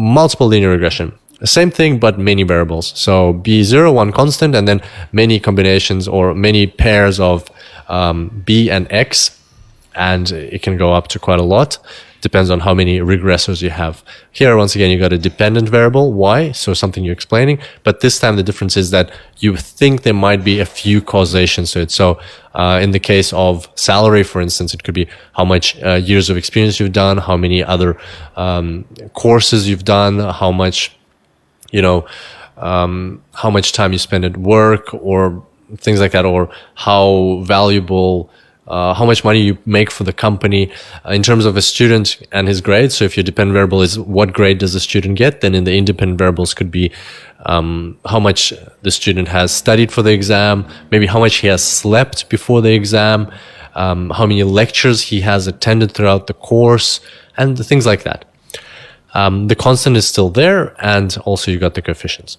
multiple linear regression. Same thing, but many variables. So B0, one constant, and then many combinations or many pairs of B and X. And it can go up to quite a lot. Depends on how many regressors you have. Here, once again, you got a dependent variable, y, so something you're explaining. But this time, the difference is that you think there might be a few causations to it. So in the case of salary, for instance, it could be how much years of experience you've done, how many other courses you've done, how much, how much time you spend at work or things like that, or how valuable how much money you make for the company in terms of a student and his grade. So if your dependent variable is what grade does the student get, then in the independent variables could be how much the student has studied for the exam, maybe how much he has slept before the exam, how many lectures he has attended throughout the course, and things like that. The constant is still there, and also you got the coefficients.